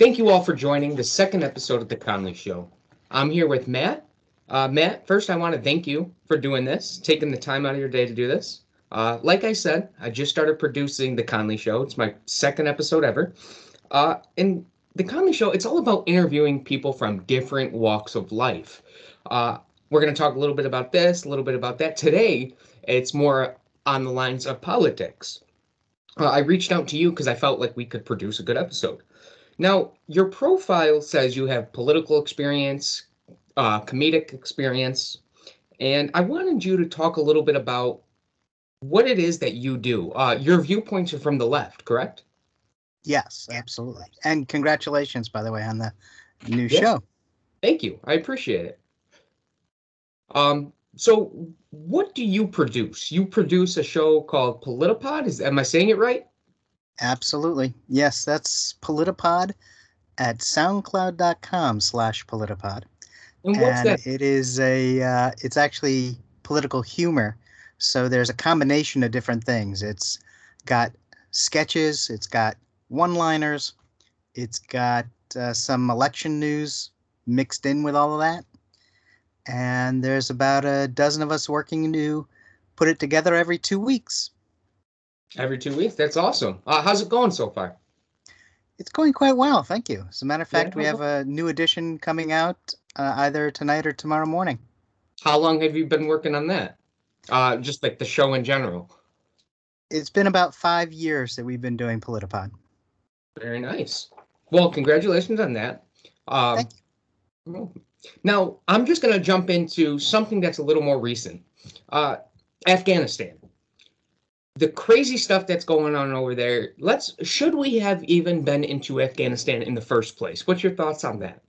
Thank you all for joining the second episode of the Conley Show. I'm here with Matt. Matt, first I want to thank you for doing this, taking the time out of your day to do this. Like I said, I just started producing the Conley Show. It's my second episode ever. And the Conley Show, it's all about interviewing people from different walks of life. We're going to talk a little bit about this, a little bit about that. Today, it's more on the lines of politics. I reached out to you because I felt like we could produce a good episode. Now, your profile says you have political experience, comedic experience, and I wanted you to talk a little bit about what it is that you do. Your viewpoints are from the left, correct? Yes, absolutely. And congratulations, by the way, on the new Yeah. show. Thank you. I appreciate it. So what do you produce? You produce a show called Politipod. Am I saying it right? Absolutely. Yes, that's Politipod at soundcloud.com/Politipod. And what's that? It is it's actually political humor. So there's a combination of different things. It's got sketches, it's got one-liners, it's got some election news mixed in with all of that. And there's about a dozen of us working to put it together every 2 weeks. Every 2 weeks? That's awesome. How's it going so far? It's going quite well, thank you. As a matter of fact, we have a new edition coming out either tonight or tomorrow morning. How long have you been working on that? Just like the show in general? It's been about 5 years that we've been doing Politipod. Very nice. Well, congratulations on that. Thank you. Now, I'm just going to jump into something that's a little more recent. Afghanistan. The crazy stuff that's going on over there. Should we have even been into Afghanistan in the first place? What's your thoughts on that?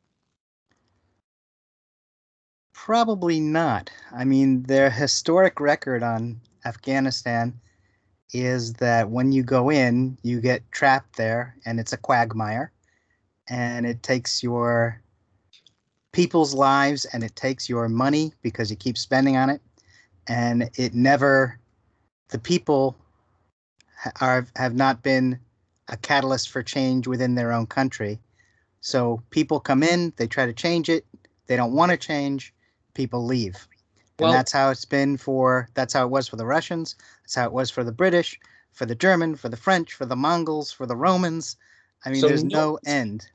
Probably not. I mean, their historic record on Afghanistan is that when you go in, you get trapped there, and it's a quagmire, and it takes your people's lives, and it takes your money because you keep spending on it, and the people have not been a catalyst for change within their own country. So people come in, they try to change it, they don't want to change, people leave. And that's how it was for the Russians, that's how it was for the British, for the German, for the French, for the Mongols, for the Romans. I mean, there's no end.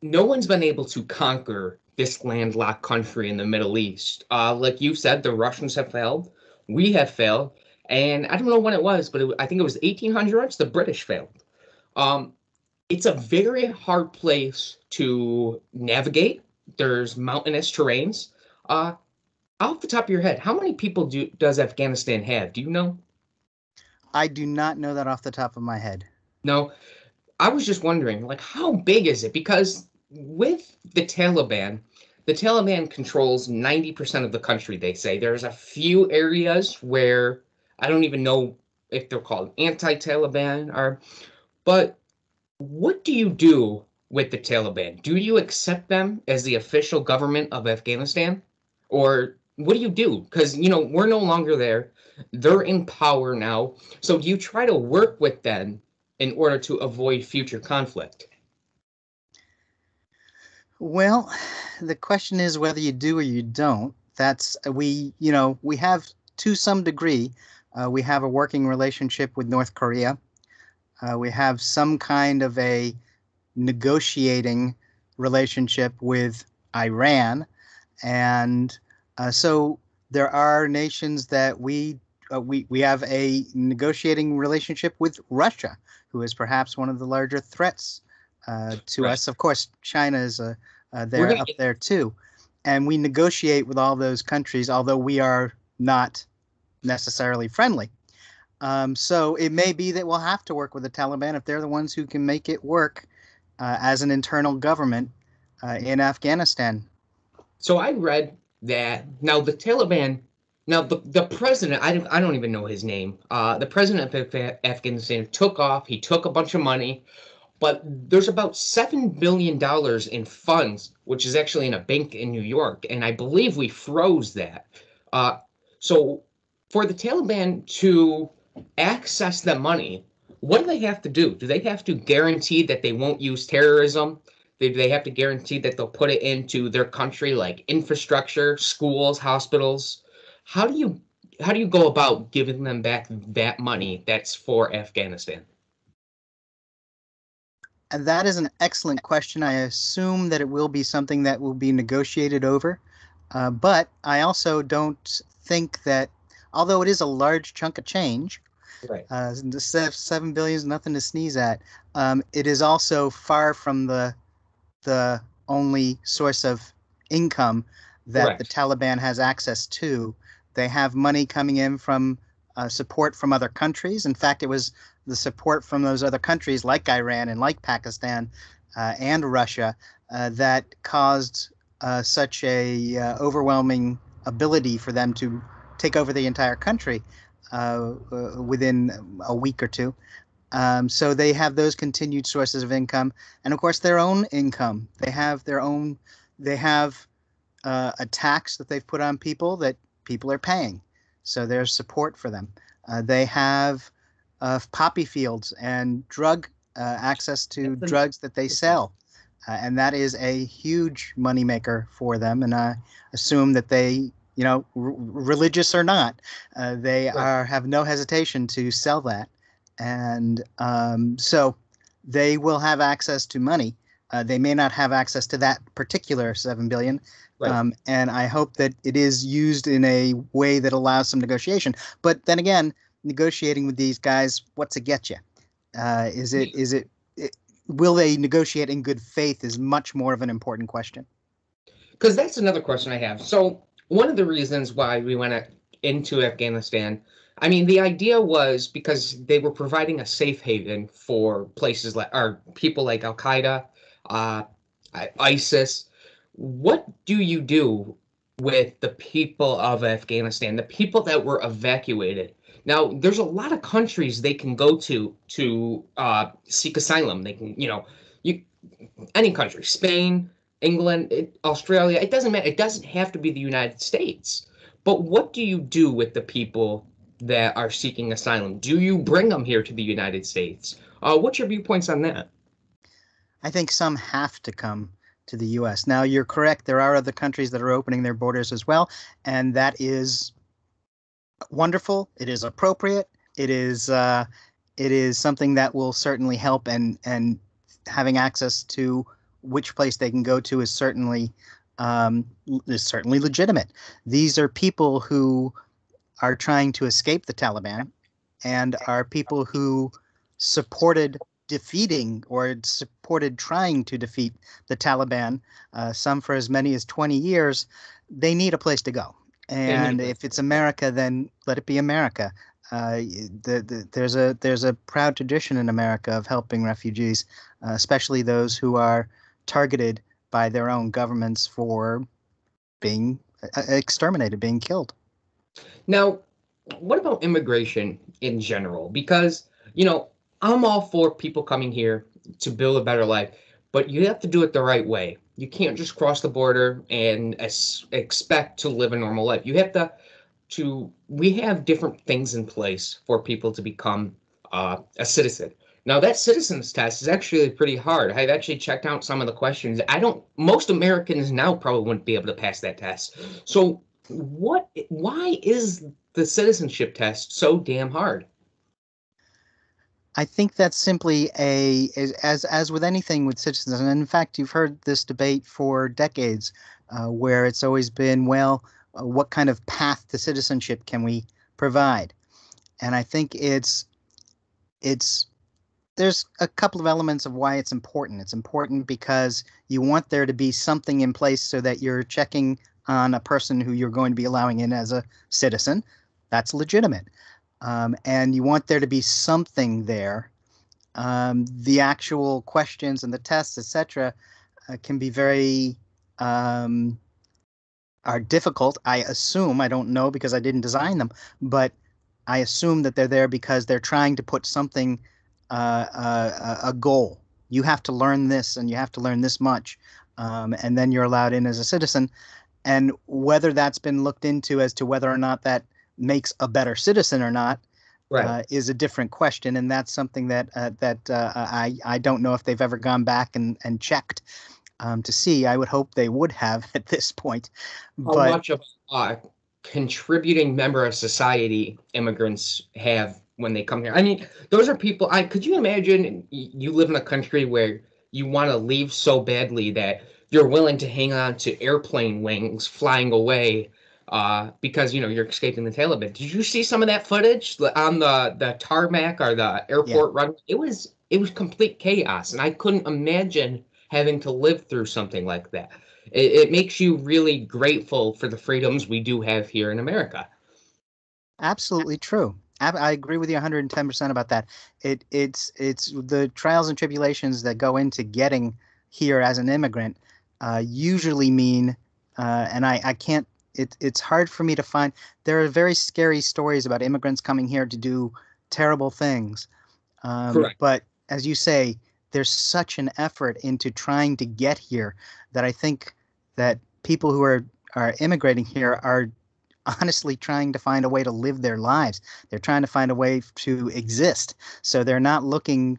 No one's been able to conquer this landlocked country in the Middle East. Like you said, the Russians have failed. We have failed. And I don't know when it was, but I think it was 1800s, the British failed. It's a very hard place to navigate. There's mountainous terrains. Off the top of your head, how many people does Afghanistan have? Do you know? I do not know that off the top of my head. No, I was just wondering, like, how big is it? Because with the Taliban controls 90% of the country, they say. There's a few areas where I don't even know if they're called anti-Taliban but what do you do with the Taliban? Do you accept them as the official government of Afghanistan? Or what do you do? Because, we're no longer there. They're in power now. So do you try to work with them in order to avoid future conflict? Well, the question is whether you do or you don't. We have, to some degree, we have a working relationship with North Korea. We have some kind of a negotiating relationship with Iran. And so there are nations that we have a negotiating relationship with Russia, who is perhaps one of the larger threats to us. Of course, China is there up there too. And we negotiate with all those countries, although we are not necessarily friendly. So it may be that we'll have to work with the Taliban if they're the ones who can make it work as an internal government in Afghanistan. So I read that now the Taliban, the president, I don't even know his name. The president of Afghanistan took off. He took a bunch of money, but there's about $7 billion in funds, which is actually in a bank in New York. And I believe we froze that. So for the Taliban to access the money, what do they have to do? Do they have to guarantee that they won't use terrorism, Do they have to guarantee that they'll put it into their country, like infrastructure, schools, hospitals? How do you go about giving them back that money that's for Afghanistan? And that is an excellent question. I assume that it will be something that will be negotiated over. But I also don't think that, although it is a large chunk of change, Right. the 7 billion is nothing to sneeze at. It is also far from the only source of income that the Correct. Taliban has access to. They have money coming in from support from other countries. In fact, it was the support from those other countries like Iran and like Pakistan and Russia that caused such a overwhelming ability for them to take over the entire country within a week or two. So they have those continued sources of income, and of course their own income. They have a tax that they've put on people that people are paying. So there's support for them. They have poppy fields and drug access to That's an, drugs that they sell. And that is a huge moneymaker for them. And I assume that they, religious or not, they right. have no hesitation to sell that. And so they will have access to money. They may not have access to that particular 7 billion. Right. And I hope that it is used in a way that allows some negotiation. But then again, negotiating with these guys, what's it get you? Is it will they negotiate in good faith is much more of an important question. Because that's another question I have. So one of the reasons why we went into Afghanistan, I mean, the idea was because they were providing a safe haven for places like, or people like Al Qaeda, uh, ISIS. What do you do with the people of Afghanistan, the people that were evacuated? Now, there's a lot of countries they can go to seek asylum. They can, you any country, Spain, England, Australia, it doesn't matter. It doesn't have to be the United States. But what do you do with the people that are seeking asylum? Do you bring them here to the United States? What's your viewpoints on that? I think some have to come to the U.S. Now, you're correct. There are other countries that are opening their borders as well, and that is wonderful. It is appropriate. It is something that will certainly help, and having access to which place they can go to is certainly legitimate. These are people who are trying to escape the Taliban and are people who supported defeating or supported trying to defeat the Taliban, some for as many as 20 years. They need a place to go. They need a And place if to it's go. America, then let it be America. There's a proud tradition in America of helping refugees, especially those who are targeted by their own governments for being exterminated, being killed. Now, what about immigration in general? Because, you know, I'm all for people coming here to build a better life, but you have to do it the right way. You can't just cross the border and expect to live a normal life. You have we have different things in place for people to become a citizen. Now, that citizens test is actually pretty hard. I've actually checked out some of the questions. Most Americans now probably wouldn't be able to pass that test. So, why is the citizenship test so damn hard? I think that's simply as with anything with citizens, and in fact, you've heard this debate for decades, where it's always been, well, what kind of path to citizenship can we provide? And I think it's there's a couple of elements of why it's important. It's important because you want there to be something in place so that you're checking on a person who you're going to be allowing in as a citizen. That's legitimate. And you want there to be something there. The actual questions and the tests, etc., can be very are difficult. I assume, I don't know because I didn't design them, but I assume that they're there because they're trying to put something, a goal. You have to learn this, and you have to learn this much, and then you're allowed in as a citizen. And whether that's been looked into as to whether or not that makes a better citizen or not, Right. is a different question, and that's something that I don't know if they've ever gone back and checked to see. I would hope they would have at this point, How but much of a contributing member of society immigrants have when they come here? I mean, those are people. Could you imagine you live in a country where you want to leave so badly that you're willing to hang on to airplane wings flying away because you're escaping the Taliban. Did you see some of that footage on the tarmac or the yeah. airport runway? It was complete chaos, and I couldn't imagine having to live through something like that. It makes you really grateful for the freedoms we do have here in America. Absolutely true. I agree with you 110% about that. It's the trials and tribulations that go into getting here as an immigrant usually mean, and I can't. It's hard for me to find. There are very scary stories about immigrants coming here to do terrible things. Correct. But as you say, there's such an effort into trying to get here that I think that people who are immigrating here are honestly trying to find a way to live their lives. They're trying to find a way to exist. So they're not looking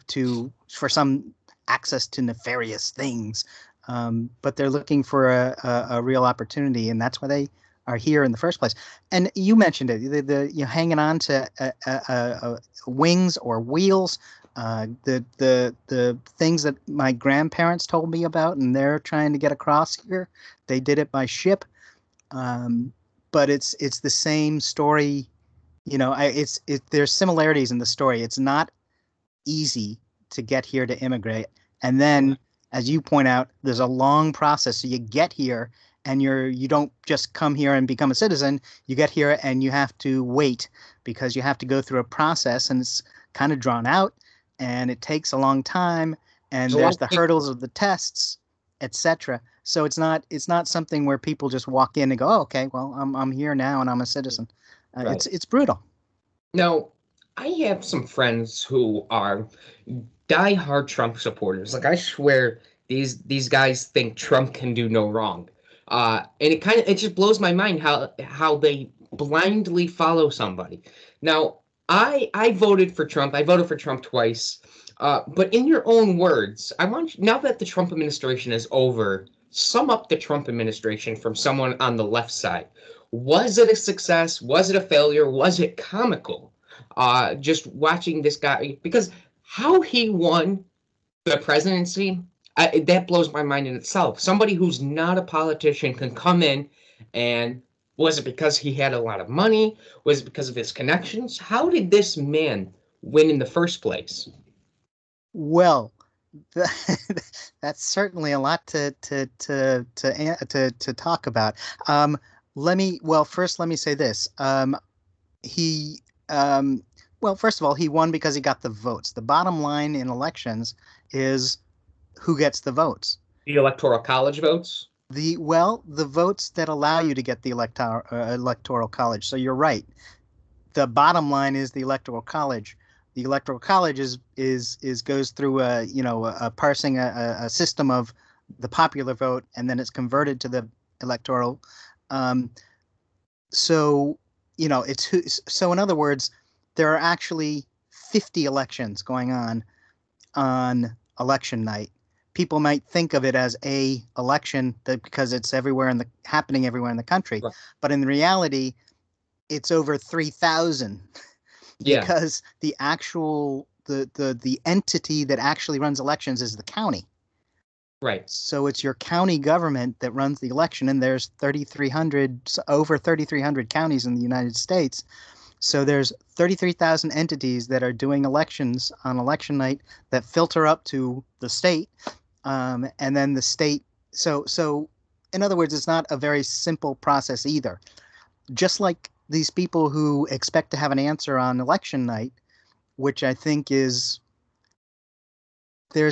for some access to nefarious things, but they're looking for a real opportunity, and that's why they are here in the first place. And you mentioned it, hanging on to wings or wheels. The things that my grandparents told me about, and they're trying to get across here. They did it by ship. But it's the same story, there's similarities in the story. It's not easy to get here to immigrate, and then as you point out, there's a long process. So you get here, and you don't just come here and become a citizen. You get here and you have to wait because you have to go through a process, and it's kind of drawn out, and it takes a long time, and There's a lot there's of the hurdles of the tests, etc. So it's not something where people just walk in and go, oh, okay, well, I'm here now and I'm a citizen. right. It's brutal. Now, I have some friends who are diehard Trump supporters. Like I swear these guys think Trump can do no wrong. And it just blows my mind how they blindly follow somebody. Now, I voted for Trump. I voted for Trump twice. But in your own words, I want now that the Trump administration is over, sum up the Trump administration from someone on the left side. Was it a success? Was it a failure? Was it comical? Just watching this guy, because how he won the presidency, that blows my mind in itself. Somebody who's not a politician can come in, and was it because he had a lot of money? Was it because of his connections? How did this man win in the first place? Well, that's certainly a lot to talk about. First let me say this. He well, first of all, he won because he got the votes. The bottom line in elections is who gets the votes. The Electoral College votes? The votes that allow you to get the electoral college. So you're right. The bottom line is the electoral college. The electoral college is goes through a parsing a system of the popular vote, and then it's converted to the electoral. So so in other words, there are actually 50 elections going on election night. People might think of it as a election because it's happening everywhere in the country, Right. but in reality, it's over 3,000 Yeah, because the entity that actually runs elections is the county. right. So it's your county government that runs the election, and there's over 3,300 counties in the United States. So there's 33,000 entities that are doing elections on election night that filter up to the state, and then the state. So in other words, it's not a very simple process either. Just like these people who expect to have an answer on election night, which I think there's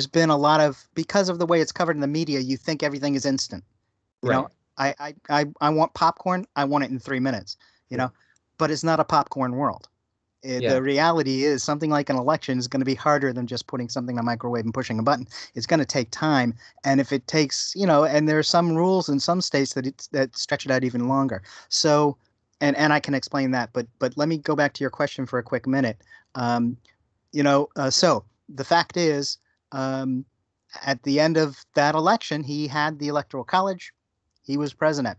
been a lot of, because of the way it's covered in the media, you think everything is instant. You Right. know, I want popcorn. I want it in 3 minutes, Yeah. but it's not a popcorn world. Yeah. The reality is something like an election is going to be harder than just putting something in a microwave and pushing a button. It's going to take time. And if it takes, and there are some rules in some states that stretch it out even longer. So and I can explain that, but let me go back to your question for a quick minute. So the fact is, at the end of that election, he had the Electoral College. He was president.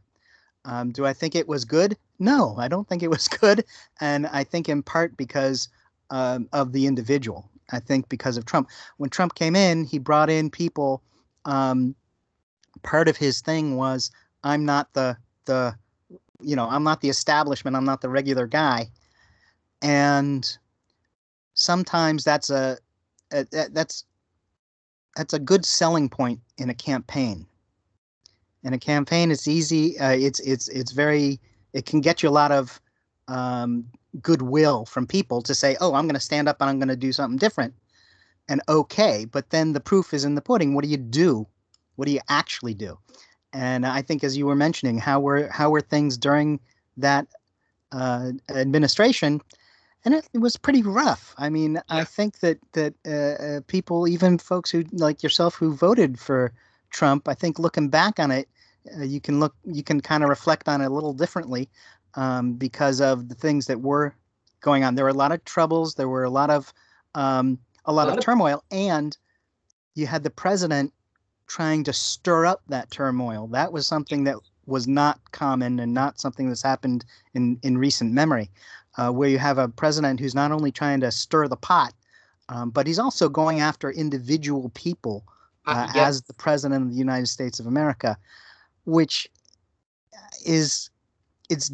Do I think it was good? No, I don't think it was good. And I think in part because of the individual. I think because of Trump. When Trump came in, he brought in people. Part of his thing was, I'm not I'm not the establishment. I'm not the regular guy. And sometimes that's a good selling point in a campaign. In a campaign, it's easy. It can get you a lot of goodwill from people to say, oh, I'm going to stand up and I'm going to do something different. And okay, but then the proof is in the pudding. What do you do? What do you actually do? And I think, as you were mentioning, how were things during that administration? And it was pretty rough. I mean, yeah. I think that people, even folks who like yourself who voted for Trump, I think looking back on it, you can kind of reflect on it a little differently because of the things that were going on. There were a lot of troubles. There were a lot of turmoil, and you had the president trying to stir up that turmoil. That was something that was not common and not something that's happened in recent memory, where you have a president who's not only trying to stir the pot, but he's also going after individual people as the president of the United States of America, which it's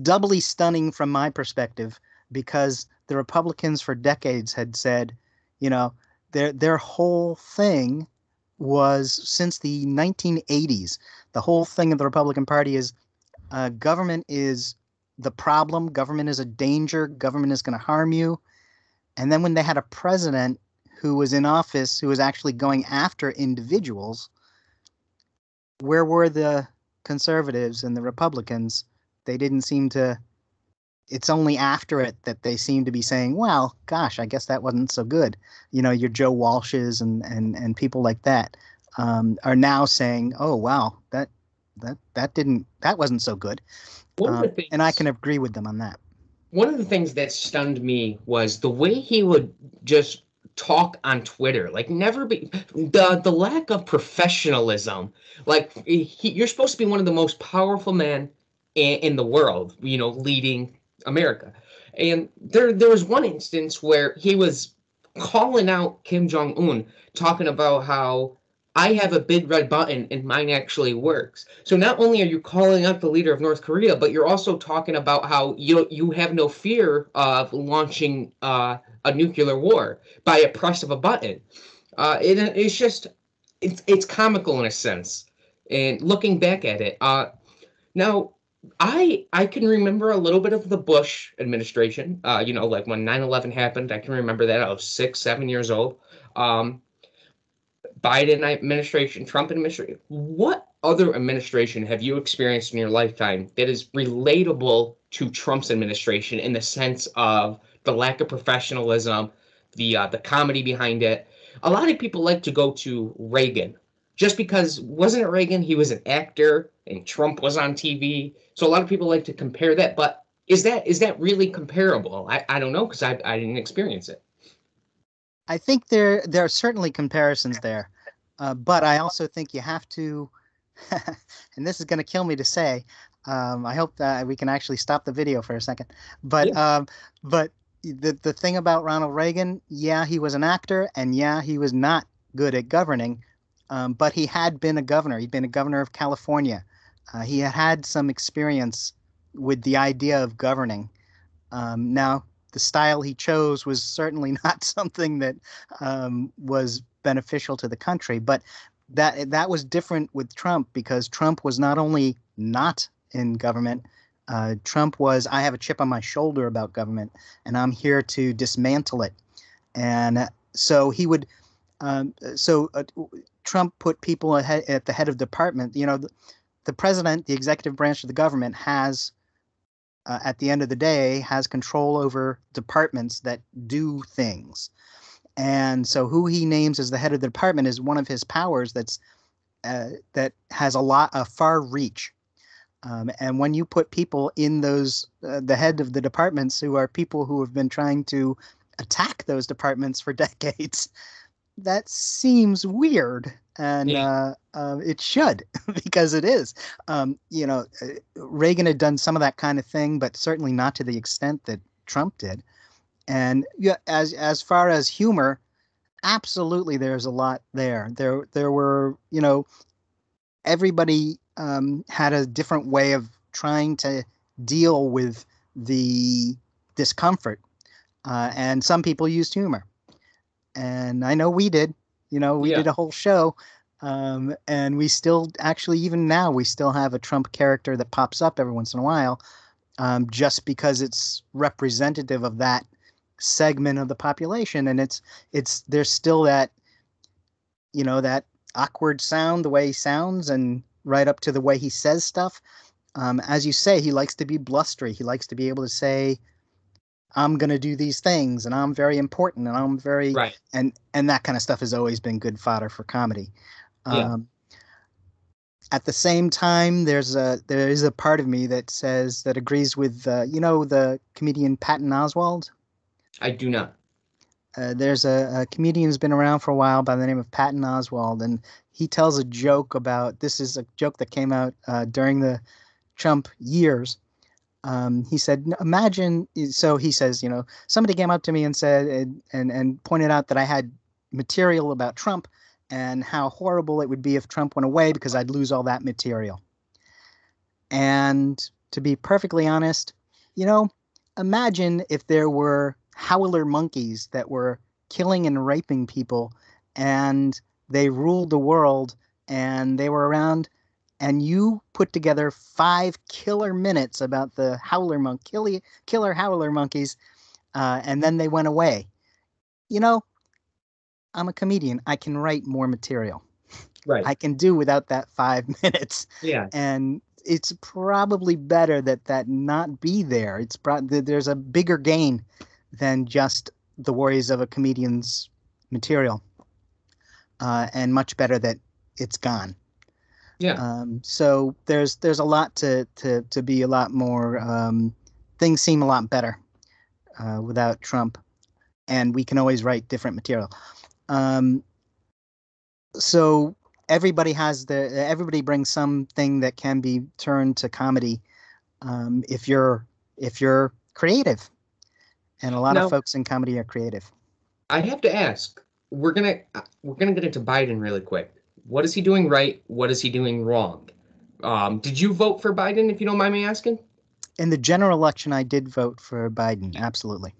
doubly stunning from my perspective, because the Republicans for decades had said, their whole thing was, since the 1980s, the whole thing of the Republican Party is government is the problem, government is a danger, government is going to harm you. And then when they had a president who was in office who was actually going after individuals, where were the conservatives and the Republicans? They didn't seem to. It's only after it that they seem to be saying, well, gosh, I guess that wasn't so good. Your Joe Walshes and people like that are now saying, oh, wow, that wasn't so good. And I can agree with them on that. One of the things that stunned me was the way he would just talk on Twitter, like the lack of professionalism. Like you're supposed to be one of the most powerful men in the world, leading America. And there was one instance where he was calling out Kim Jong-un, talking about how I have a big red button and mine actually works. So not only are you calling out the leader of North Korea, but you're also talking about how you have no fear of launching a nuclear war by a press of a button. It's comical in a sense. And looking back at it, now I can remember a little bit of the Bush administration. Like when 9/11 happened, I can remember that. I was 6, 7 years old. Biden administration, Trump administration. What other administration have you experienced in your lifetime that is relatable to Trump's administration in the sense of the lack of professionalism, the comedy behind it? A lot of people like to go to Reagan, just because wasn't it Reagan? He was an actor and Trump was on TV. So a lot of people like to compare that. But is that really comparable? I don't know, because I didn't experience it. I think there are certainly comparisons there, but I also think you have to, and this is going to kill me to say, I hope that we can actually stop the video for a second, but yeah. But the thing about Ronald Reagan, yeah, he was an actor, and yeah, he was not good at governing, but he had been a governor. He'd been a governor of California. He had some experience with the idea of governing. Now, the style he chose was certainly not something that was beneficial to the country, but that was different with Trump, because Trump was not only not in government, Trump was, I have a chip on my shoulder about government, and I'm here to dismantle it. And so he would, Trump put people at the head of department. The president, the executive branch of the government, has at the end of the day, has control over departments that do things. And so who he names as the head of the department is one of his powers that has a far reach. And when you put people in those, the head of the departments who are people who have been trying to attack those departments for decades, that seems weird. And Yeah. it should, because it is. Reagan had done some of that kind of thing, but certainly not to the extent that Trump did. And yeah, as far as humor, absolutely, there's a lot there. There were, everybody had a different way of trying to deal with the discomfort, and some people used humor, and I know we did. We Yeah. did a whole show, and we still actually, even now, we still have a Trump character that pops up every once in a while, just because it's representative of that segment of the population, and it's there's still that that awkward sound, the way he sounds, and right up to the way he says stuff. As you say, he likes to be blustery. He likes to be able to say, "I'm going to do these things, and I'm very important, and I'm very," Right. and that kind of stuff has always been good fodder for comedy. Yeah. Um, at the same time, there is a part of me that agrees with the comedian Patton Oswalt. I do not. There's a comedian who's been around for a while by the name of Patton Oswalt, and he tells a joke about, this is a joke that came out during the Trump years. He said, imagine, so he says, somebody came up to me and said, and pointed out that I had material about Trump and how horrible it would be if Trump went away because I'd lose all that material. And to be perfectly honest, imagine if there were howler monkeys that were killing and raping people, and they ruled the world, and they were around, and you put together 5 killer minutes about the killer howler monkeys, and then they went away. I'm a comedian. I can write more material. Right. I can do without that 5 minutes. Yeah. And it's probably better that not be there. There's a bigger gain than just the worries of a comedian's material, and much better that it's gone. Yeah. So there's a lot to be a lot more. Things seem a lot better without Trump, and we can always write different material. Um, so everybody brings something that can be turned to comedy, if you're creative, and a lot of Now, folks in comedy are creative. I have to ask, we're gonna get into Biden really quick. What is he doing right? What is he doing wrong? Did you vote for Biden, if you don't mind me asking? In the general election, I did vote for Biden, absolutely.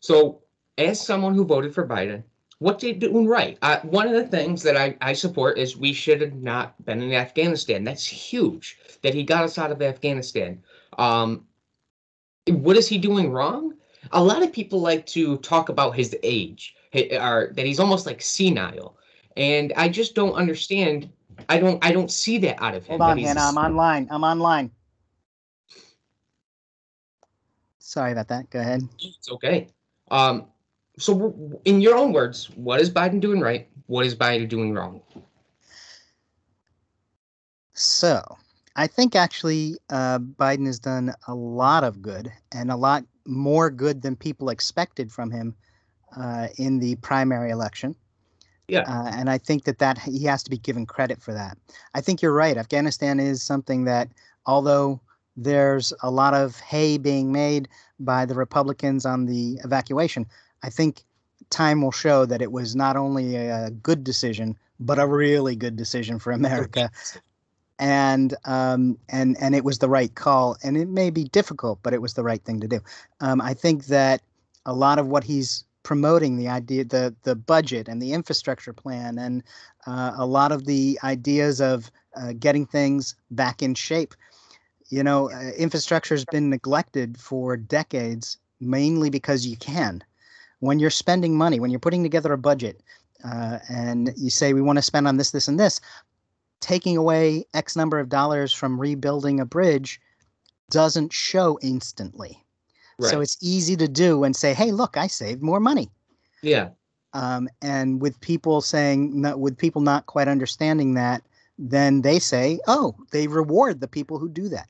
So, as someone who voted for Biden, what did he doing right? One of the things that I support is we should have not been in Afghanistan. That's huge that he got us out of Afghanistan. Um, what is he doing wrong? A lot of people like to talk about his age, or that he's almost like senile, and I just don't understand. I don't see that out of him. Hold That on, Hannah. I'm online. Sorry about that. Go ahead. It's okay. Um, so in your own words, what is Biden doing right? What is Biden doing wrong? So, I think actually Biden has done a lot of good, and a lot more good than people expected from him in the primary election. Yeah. And I think that he has to be given credit for that. I think you're right. Afghanistan is something that, although there's a lot of hay being made by the Republicans on the evacuation, I think time will show that it was not only a good decision, but a really good decision for America. And it was the right call. And it may be difficult, but it was the right thing to do. I think that a lot of what he's promoting, the idea, the budget and the infrastructure plan, and a lot of the ideas of getting things back in shape. Infrastructure has been neglected for decades, mainly because you can. When you're spending money, when you're putting together a budget, and you say we want to spend on this, this, and this, taking away X number of dollars from rebuilding a bridge doesn't show instantly. So Right. it's easy to do and say, hey, look, I saved more money. Yeah. And with people not quite understanding that, then they say, oh, they reward the people who do that.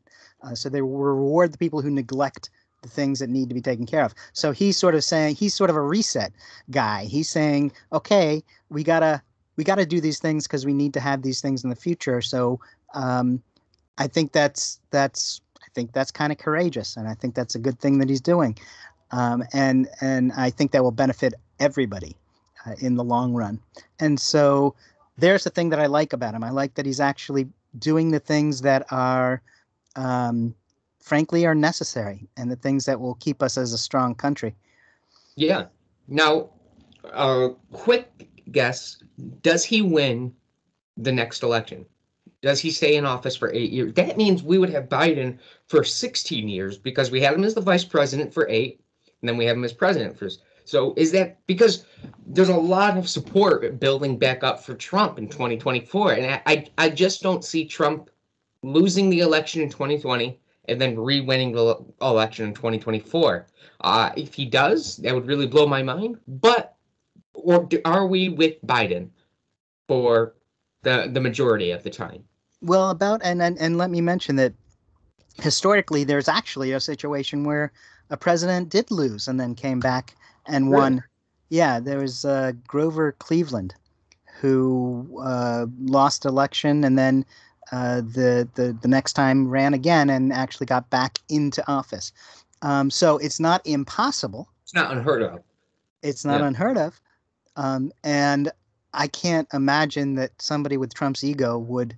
So they reward the people who neglect the things that need to be taken care of. So he's sort of saying, he's sort of a reset guy. He's saying, okay, we gotta do these things because we need to have these things in the future. So I think that's kind of courageous, and I think that's a good thing that he's doing. And I think that will benefit everybody in the long run. And so there's the thing that I like about him. I like that he's actually doing the things that are, frankly, are necessary, and the things that will keep us as a strong country. Yeah. Now, quick guess, does he win the next election? Does he stay in office for 8 years? That means we would have Biden for 16 years because we had him as the vice president for 8, and then we have him as president for. So is that because there's a lot of support building back up for Trump in 2024, and I just don't see Trump losing the election in 2020 and then re-winning the election in 2024. If he does, that would really blow my mind. But are we with Biden for the majority of the time? Well, and let me mention that historically, there's actually a situation where a president did lose and then came back and won. Really? Yeah, there was Grover Cleveland, who lost election and then the next time ran again and actually got back into office. So it's not impossible. It's not unheard of. It's not unheard of. And I can't imagine that somebody with Trump's ego would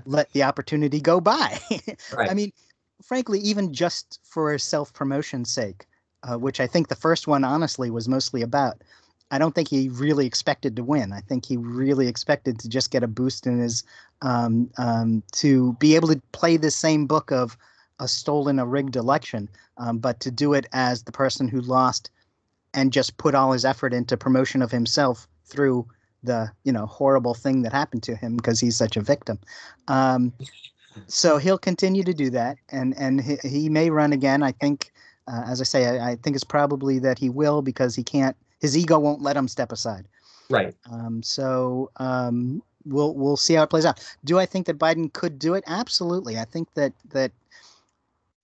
let the opportunity go by. Right. I mean, frankly, even just for self-promotion's sake, which I think the first one, honestly, was mostly about, I don't think he really expected to win. I think he really expected to just get a boost in his, to be able to play the same book of a stolen, a rigged election, but to do it as the person who lost and just put all his effort into promotion of himself through the horrible thing that happened to him because he's such a victim. So he'll continue to do that, and he may run again. I think, as I say, I think it's probably that he will because he can't. His ego won't let him step aside. Right. So we'll see how it plays out. Do I think that Biden could do it? Absolutely. I think that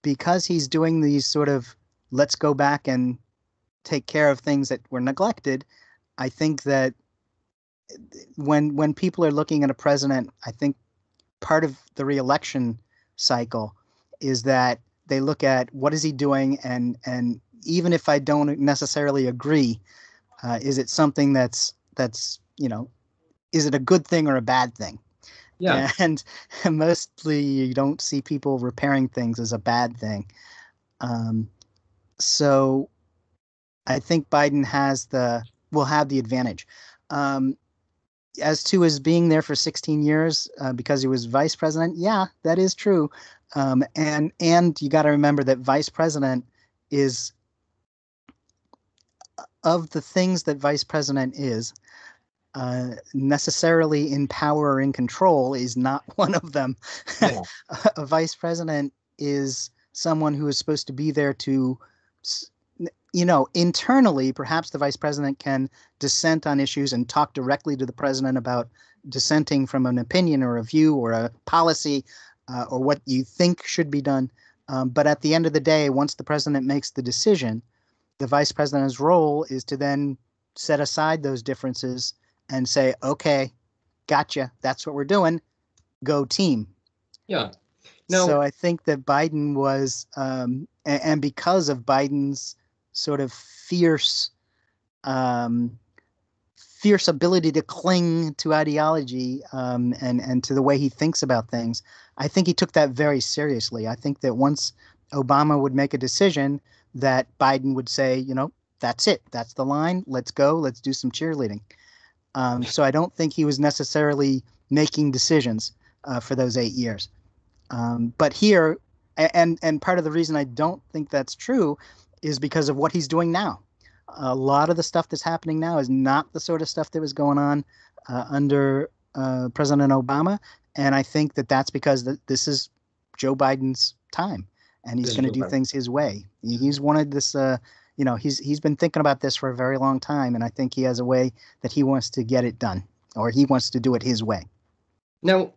because he's doing these sort of let's go back and take care of things that were neglected. I think that when people are looking at a president, I think part of the re-election cycle is that they look at what is he doing, and even if I don't necessarily agree, is it something that's is it a good thing or a bad thing? Yeah. And mostly you don't see people repairing things as a bad thing. So I think Biden will have the advantage. As to his being there for 16 years because he was vice president, yeah, that is true. And you got to remember that vice president is, of the things that vice president is, necessarily in power or in control is not one of them. Yeah. A vice president is someone who is supposed to be there to, internally, perhaps the vice president can dissent on issues and talk directly to the president about dissenting from an opinion or a view or a policy or what you think should be done. But at the end of the day, once the president makes the decision, the vice president's role is to then set aside those differences and say, okay, gotcha. That's what we're doing. Go team. Yeah. No. So I think that Biden was, and because of Biden's sort of fierce ability to cling to ideology and to the way he thinks about things, I think he took that very seriously. I think that once Obama would make a decision, that Biden would say, that's it. That's the line. Let's go. Let's do some cheerleading. So I don't think he was necessarily making decisions for those 8 years. But here, and part of the reason I don't think that's true is because of what he's doing now. A lot of the stuff that's happening now is not the sort of stuff that was going on under President Obama. And I think that that's because this is Joe Biden's time, and he's going to do things his way. He's wanted this, he's been thinking about this for a very long time. And I think he has a way that he wants to get it done, or he wants to do it his way. Now,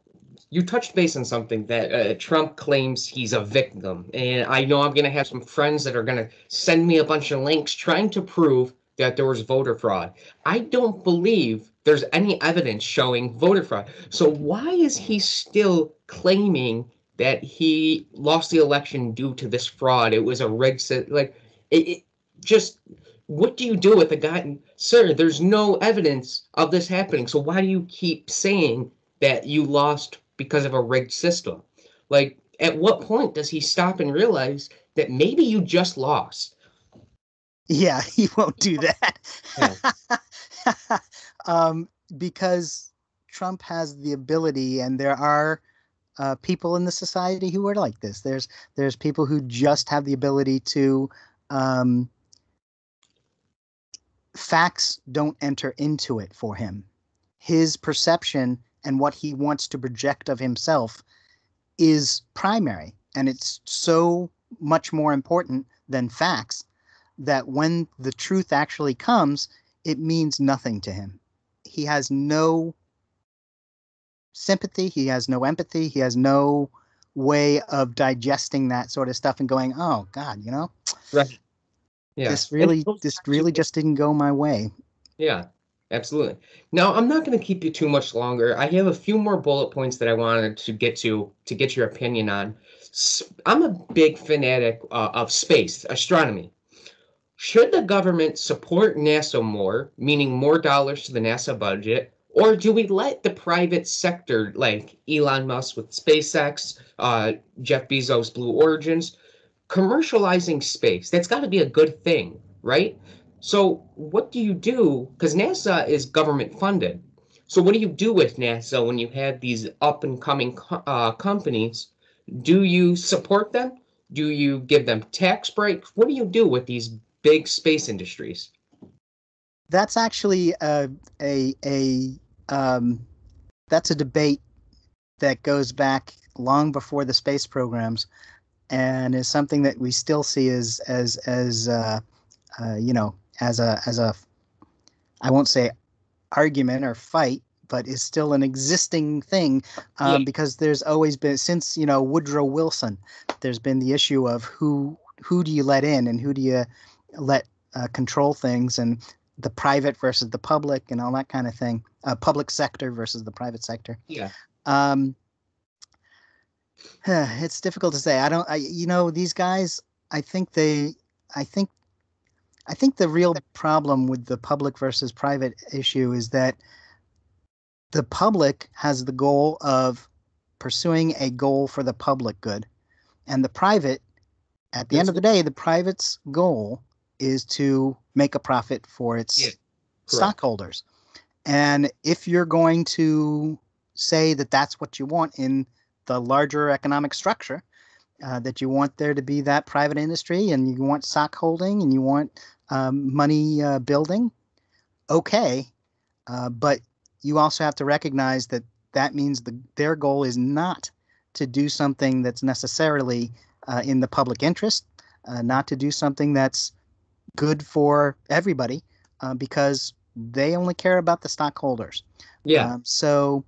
you touched base on something that Trump claims he's a victim. And I know I'm going to have some friends that are going to send me a bunch of links trying to prove that there was voter fraud. I don't believe there's any evidence showing voter fraud. So why is he still claiming that he lost the election due to this fraud? It was a rigged, like, it just, what do you do with a guy? Sir, there's no evidence of this happening. So why do you keep saying that you lost because of a rigged system? Like, at what point does he stop and realize that maybe you just lost? Yeah, he won't do that. Yeah. Because Trump has the ability, and there are people in the society who are like this. There's people who just have the ability to um, facts don't enter into it for him. His perception and what he wants to project of himself is primary, and it's so much more important than facts that when the truth actually comes, it means nothing to him. He has no sympathy, he has no empathy, he has no way of digesting that sort of stuff and going, "Oh God, Right. Yeah. this And it really, goes this back to, really just didn't go my way." yeah, absolutely. Now, I'm not going to keep you too much longer. I have a few more bullet points that I wanted to get your opinion on. I'm a big fanatic of space, astronomy. Should the government support NASA more, meaning more dollars to the NASA budget, or do we let the private sector, like Elon Musk with SpaceX, Jeff Bezos' Blue Origins, commercializing space? That's got to be a good thing, right? So what do you do? Because NASA is government funded. So what do you do with NASA when you have these up and coming companies? Do you support them? Do you give them tax breaks? What do you do with these big space industries? That's actually a um, that's a debate that goes back long before the space programs, and is something that we still see as a I won't say argument or fight, but is still an existing thing, Yeah, because there's always been, since Woodrow Wilson, there's been the issue of who do you let in and who do you let control things, and the private versus the public and all that kind of thing, public sector versus the private sector. yeah, Um, it's difficult to say. These guys, I think they, I think, I think the real problem with the public versus private issue is that the public has the goal of pursuing a goal for the public good. And the private, at the end that's of the day, the private's goal is to make a profit for yeah, its correct. stockholders. And if you're going to say that that's what you want in the larger economic structure, that you want there to be that private industry and you want stock holding and you want money building, okay. But you also have to recognize that that means their goal is not to do something that's necessarily in the public interest, not to do something that's good for everybody, because they only care about the stockholders. Yeah, So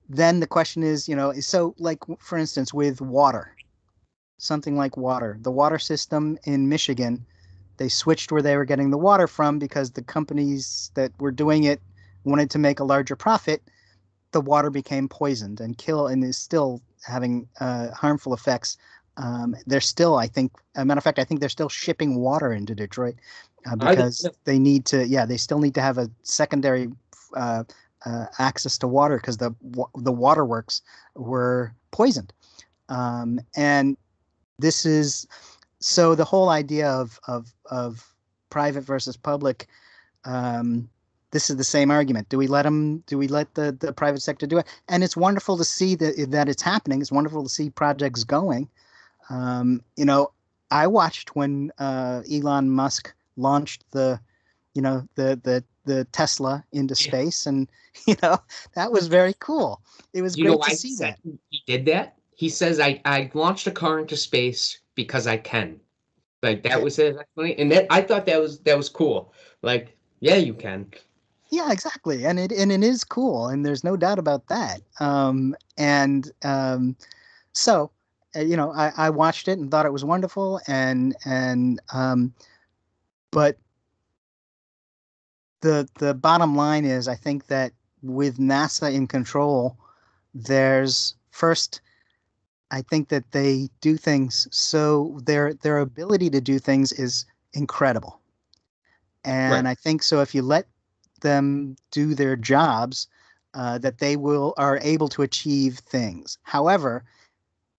then the question is, so like for instance, with water, something like water, the water system in Michigan, they switched where they were getting the water from because the companies that were doing it wanted to make a larger profit. The water became poisoned and is still having harmful effects. They're still, I think, a matter of fact, I think they're still shipping water into Detroit I didn't because know. they need to. Yeah, they still need to have a secondary uh, access to water because the waterworks were poisoned. And this is so the whole idea of private versus public. Um, this is the same argument. Do we let them? Do we let the private sector do it? And it's wonderful to see that it's happening. It's wonderful to see projects going. Um, you know, I watched when Elon Musk launched the Tesla into Yeah. space, and that was very cool. It was Do you know great to why he see said that. he did that? He says, I launched a car into space because I can. Like that Yeah, was his explanation. And that I thought that was cool. Like, yeah, you can. Yeah, exactly. And it is cool, and there's no doubt about that. So, I watched it and thought it was wonderful, but the bottom line is, I think that with NASA in control, there's first, I think that they do things, so their ability to do things is incredible. Right. And I think so if you let them do their jobs, that they will are able to achieve things. However,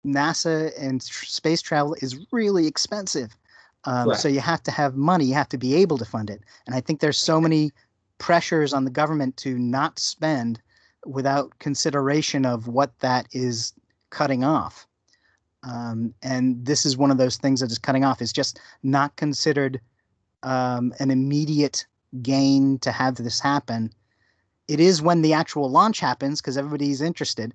NASA and space travel is really expensive. So Correct. you have to have money, you have to be able to fund it. And I think there's so many pressures on the government to not spend without consideration of what that is cutting off. And this is one of those things that is cutting off. It's just not considered an immediate gain to have this happen. It is when the actual launch happens because everybody's interested,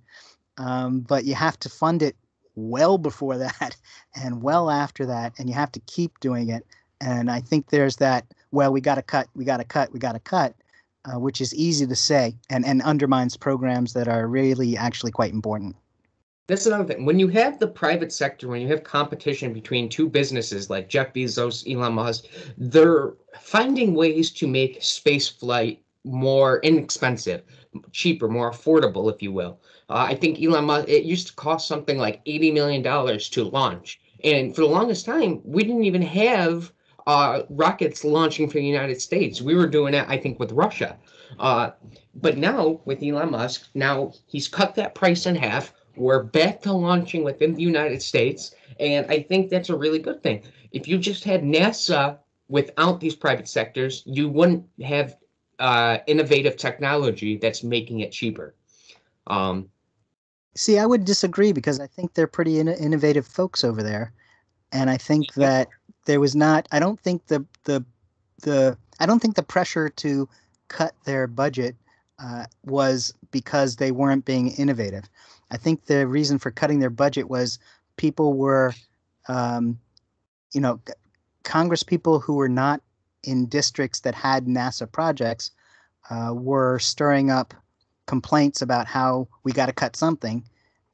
but you have to fund it well before that and well after that, and you have to keep doing it. And I think there's that, well, we got to cut, we got to cut, we got to cut, which is easy to say and undermines programs that are really actually quite important. That's another thing. When you have the private sector, when you have competition between two businesses like Jeff Bezos, Elon Musk, they're finding ways to make space flight more inexpensive, cheaper, more affordable, if you will. I think Elon Musk, it used to cost something like $80 million to launch. And for the longest time, we didn't even have rockets launching from the United States. We were doing it, I think, with Russia. Uh, but now with Elon Musk, now he's cut that price in half. We're back to launching within the United States, and I think that's a really good thing. If you just had NASA without these private sectors, you wouldn't have innovative technology that's making it cheaper. Um, See, I would disagree because I think they're pretty innovative folks over there. And I think yep, that there was not, I don't think I don't think the pressure to cut their budget was because they weren't being innovative. I think the reason for cutting their budget was people were, um, you know, Congress people who were not in districts that had NASA projects were stirring up complaints about how we got to cut something,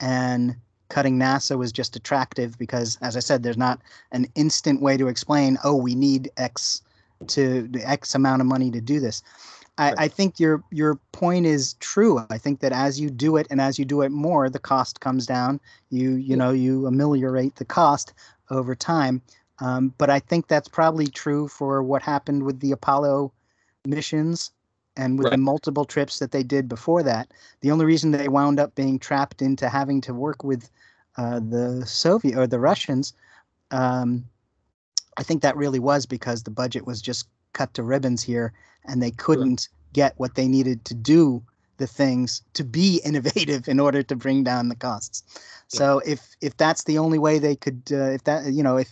and cutting NASA was just attractive because, as I said, there's not an instant way to explain, oh, we need X amount of money to do this. right, I think your point is true. I think that as you do it and as you do it more, the cost comes down. You ameliorate the cost over time. But I think that's probably true for what happened with the Apollo missions and with the right, multiple trips that they did before that. The only reason they wound up being trapped into having to work with the Soviet or the Russians, um, I think that really was because the budget was just cut to ribbons here, and they sure, couldn't get what they needed to do the things to be innovative in order to bring down the costs. yeah. So if that's the only way they could, if that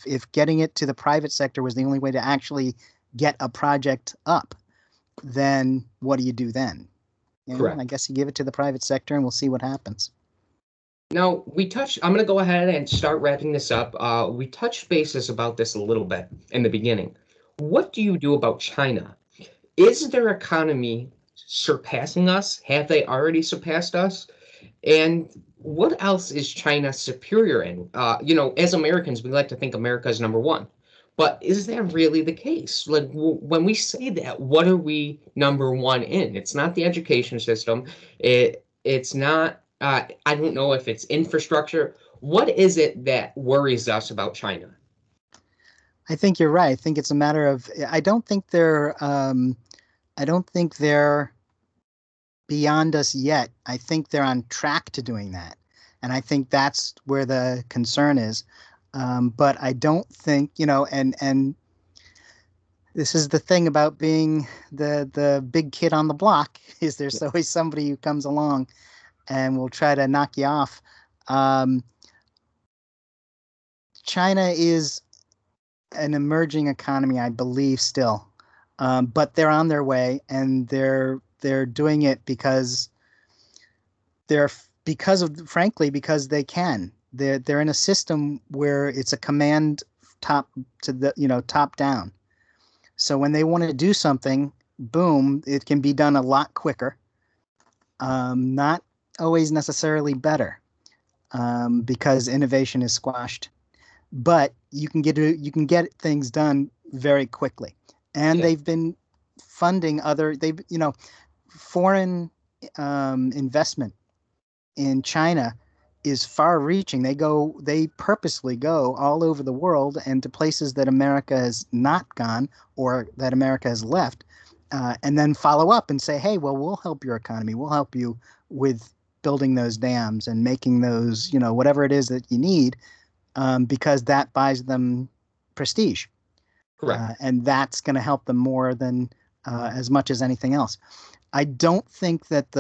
if getting it to the private sector was the only way to actually get a project up, then what do you do then? I Correct. guess you give it to the private sector and we'll see what happens. Now, I'm going to go ahead and start wrapping this up. We touched bases about this a little bit in the beginning. What do you do about China? Is their economy surpassing us? Have they already surpassed us? And what else is China superior in? As Americans, we like to think America is number one. But is that really the case? Like when we say that, what are we number one in? It's not the education system. It's not. I don't know if it's infrastructure. What is it that worries us about China? I think you're right. I think it's a matter of I don't think they're beyond us yet. I think they're on track to doing that. And I think that's where the concern is. But I don't think, and this is the thing about being the big kid on the block is there's always somebody who comes along and will try to knock you off. Um, China is an emerging economy, I believe, still, but they're on their way, and they're doing it they're frankly because they can. They're in a system where it's a command top to the top down. So when they want to do something, boom, it can be done a lot quicker. Not always necessarily better, because innovation is squashed. But you can get things done very quickly, and Yeah. they've been funding foreign investment in China is far-reaching. They purposely go all over the world and to places that America has not gone or that America has left, and then follow up and say, "Hey, well, we'll help your economy. We'll help you with building those dams and making those, whatever it is that you need, because that buys them prestige, Correct. and that's going to help them more than as much as anything else." I don't think that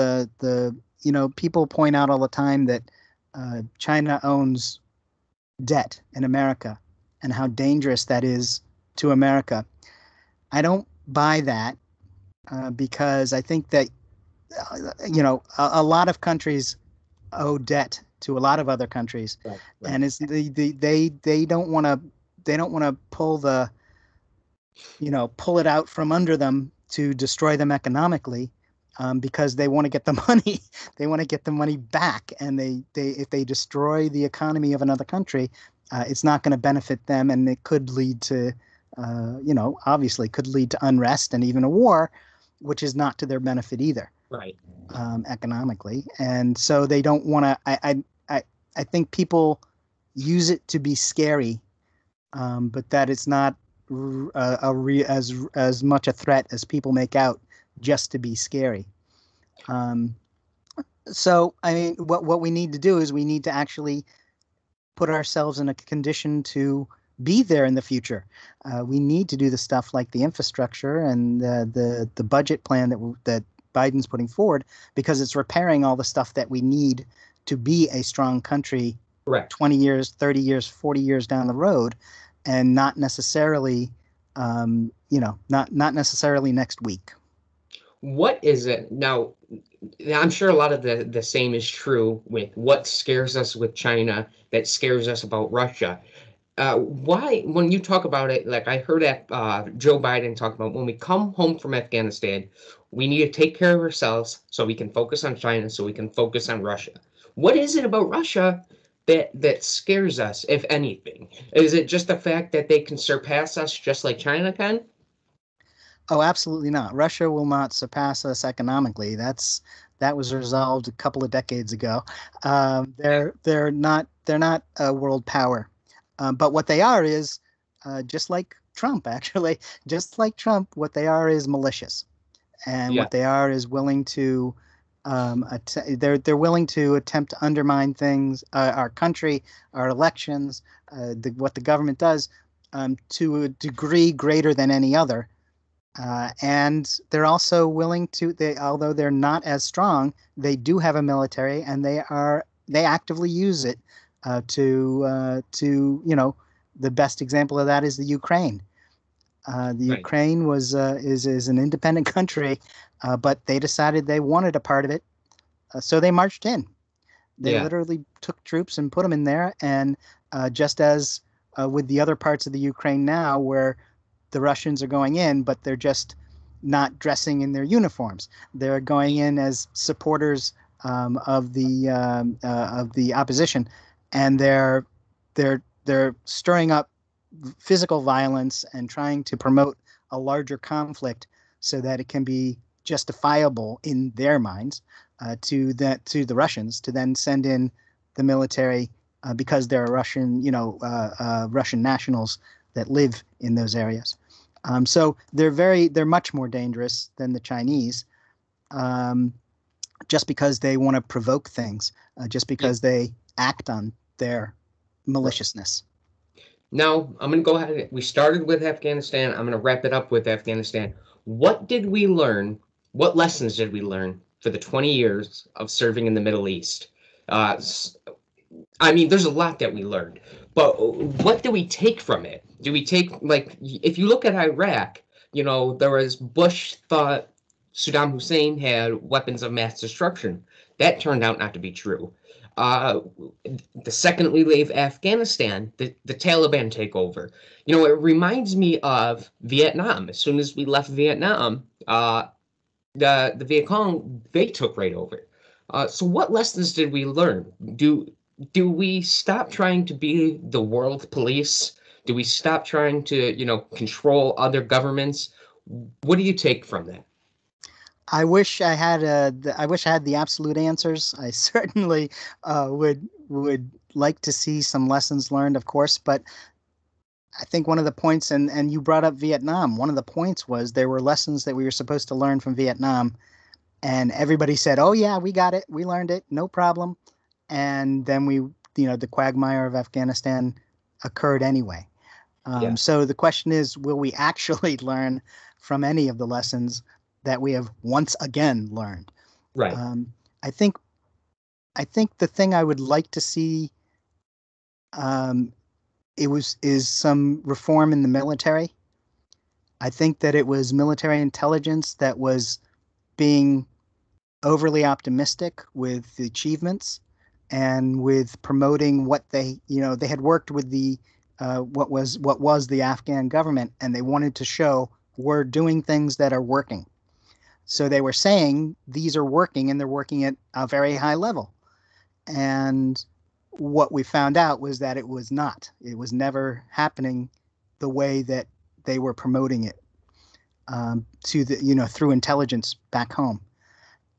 people point out all the time that China owns debt in America and how dangerous that is to America. I don't buy that, because I think that a lot of countries owe debt to a lot of other countries, Right. Right. and it's they don't want to pull pull it out from under them to destroy them economically, because they want to get the money. They want to get the money back, and they if they destroy the economy of another country, it's not going to benefit them, and it could lead to obviously could lead to unrest and even a war, which is not to their benefit either, Right. economically. And so they don't want to. I think people use it to be scary, but that it's not as much a threat as people make out, just to be scary. Um, so I mean, what we need to do is we need to actually put ourselves in a condition to be there in the future. We need to do the stuff like the infrastructure and the budget plan that Biden's putting forward, because it's repairing all the stuff that we need to be a strong country Correct. 20 years, 30 years, 40 years down the road, and not necessarily, not necessarily next week. What is it now? I'm sure a lot of the same is true with what scares us with China that scares us about Russia. Why, when you talk about it, like I heard Joe Biden talk about, when we come home from Afghanistan, we need to take care of ourselves so we can focus on China, so we can focus on Russia. What is it about Russia that scares us, if anything? Is it just the fact that they can surpass us just like China can? Oh, absolutely not. Russia will not surpass us economically. That was resolved a couple of decades ago. They're not a world power, but what they are is, just like Trump, actually, just like Trump, what they are is malicious, and Yeah. what they are is willing to, they're willing to attempt to undermine things, our country, our elections, what the government does, to a degree greater than any other. And they're also willing to, although they're not as strong, they do have a military, and they actively use it, the best example of that is the Ukraine. The Right. Ukraine is an independent country, but they decided they wanted a part of it, so they marched in. They Yeah. literally took troops and put them in there, and just as with the other parts of the Ukraine now, where the Russians are going in, but they're just not dressing in their uniforms. They're going in as supporters, of the opposition, and they're stirring up physical violence and trying to promote a larger conflict so that it can be justifiable in their minds, to the Russians to then send in the military, because there are Russian nationals that live in those areas. So they're much more dangerous than the Chinese, um, just because they want to provoke things, just Yeah. because they act on their Right. maliciousness. Now, I'm going to go ahead. We started with Afghanistan. I'm going to wrap it up with Afghanistan. What did we learn? What lessons did we learn for the 20 years of serving in the Middle East? Uh, I mean, there's a lot that we learned, but what do we take from it? Do we take, like, if you look at Iraq, there was Bush thought Saddam Hussein had weapons of mass destruction. That turned out not to be true. Uh, the second we leave Afghanistan, the Taliban take over. You know, it reminds me of Vietnam. As soon as we left Vietnam, the Viet Cong, they took right over. So what lessons did we learn? Do we stop trying to be the world police? Do we stop trying to, control other governments? What do you take from that? I wish I had I wish I had the absolute answers. I certainly would like to see some lessons learned, of course, but I think one of the points, and you brought up Vietnam, one of the points was there were lessons that we were supposed to learn from Vietnam, and everybody said, "Oh yeah, we got it, we learned it, no problem." And then the quagmire of Afghanistan occurred anyway. Yeah, So the question is, will we actually learn from any of the lessons that we have once again learned? right. Um, I think I think the thing I would like to see um, is some reform in the military. I think that it was military intelligence that was being overly optimistic with the achievements and with promoting what they had worked with the what was the Afghan government, and they wanted to show we're doing things that are working. So they were saying these are working, and they're working at a very high level. And what we found out was that it was not. It was never happening the way that they were promoting it to through intelligence back home.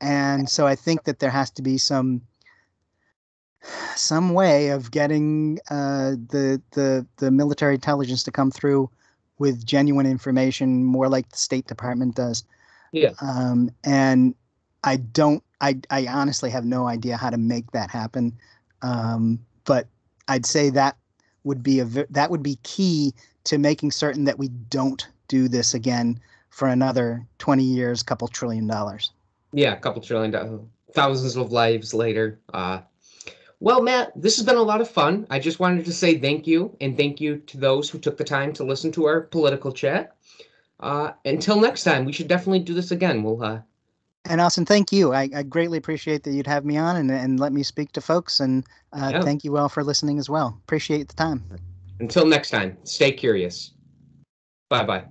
And so I think that there has to be some way of getting the military intelligence to come through with genuine information, more like the State Department does. Yeah. And I honestly have no idea how to make that happen. But I'd say that would be key to making certain that we don't do this again for another 20 years, couple $1 trillion. Yeah, a couple $1 trillion, thousands of lives later. Well, Matt, this has been a lot of fun. I just wanted to say thank you, and thank you to those who took the time to listen to our political chat. Until next time, we should definitely do this again. And Austin, thank you. I greatly appreciate that you'd have me on and let me speak to folks. And Yeah. thank you all for listening as well. Appreciate the time. Until next time, stay curious. Bye bye.